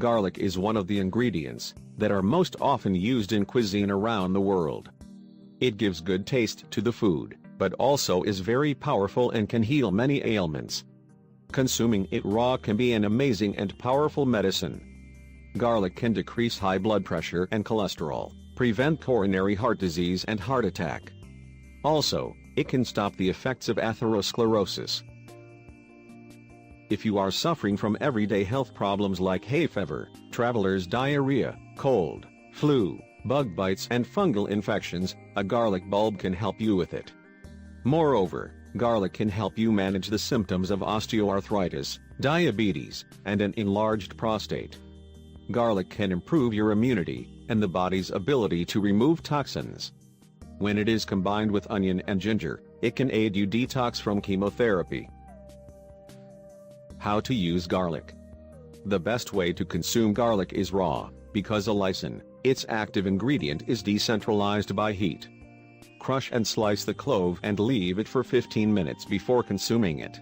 Garlic is one of the ingredients that are most often used in cuisine around the world. It gives good taste to the food, but also is very powerful and can heal many ailments. Consuming it raw can be an amazing and powerful medicine. Garlic can decrease high blood pressure and cholesterol, prevent coronary heart disease and heart attack. Also, it can stop the effects of atherosclerosis. If you are suffering from everyday health problems like hay fever, traveler's diarrhea, cold, flu, bug bites and fungal infections, a garlic bulb can help you with it. Moreover, garlic can help you manage the symptoms of osteoarthritis, diabetes, and an enlarged prostate. Garlic can improve your immunity and the body's ability to remove toxins. When it is combined with onion and ginger, it can aid you detox from chemotherapy. How to use garlic. The best way to consume garlic is raw, because allicin, its active ingredient, is decentralized by heat. Crush and slice the clove and leave it for 15 minutes before consuming it.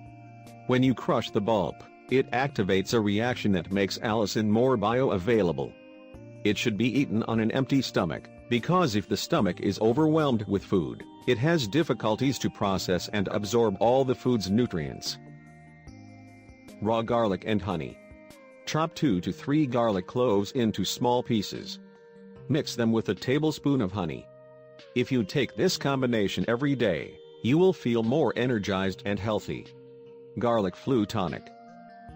When you crush the bulb, it activates a reaction that makes allicin more bioavailable. It should be eaten on an empty stomach, because if the stomach is overwhelmed with food, it has difficulties to process and absorb all the food's nutrients. Raw garlic and honey. Chop 2 to 3 garlic cloves into small pieces. Mix them with a tablespoon of honey. If you take this combination every day, you will feel more energized and healthy. Garlic flu tonic.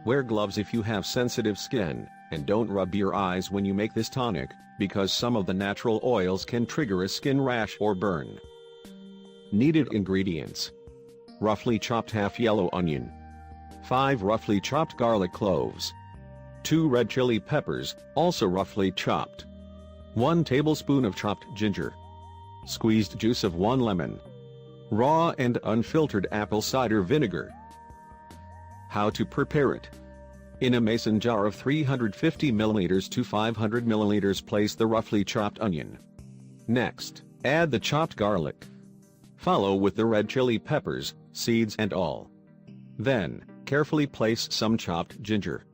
Wear gloves if you have sensitive skin, and don't rub your eyes when you make this tonic, because some of the natural oils can trigger a skin rash or burn. Needed ingredients. Roughly chopped half yellow onion. 5 roughly chopped garlic cloves. 2 red chili peppers, also roughly chopped. 1 tablespoon of chopped ginger. Squeezed juice of 1 lemon. Raw and unfiltered apple cider vinegar. How to prepare it. In a mason jar of 350 ml to 500 ml, place the roughly chopped onion. Next, add the chopped garlic. Follow with the red chili peppers, seeds and all. Then, carefully place some chopped ginger.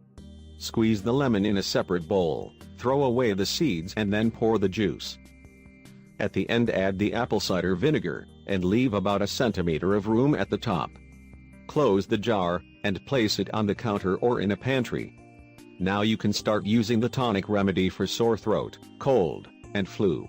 Squeeze the lemon in a separate bowl, throw away the seeds and then pour the juice. At the end add the apple cider vinegar, and leave about a centimeter of room at the top. Close the jar, and place it on the counter or in a pantry. Now you can start using the tonic remedy for sore throat, cold, and flu.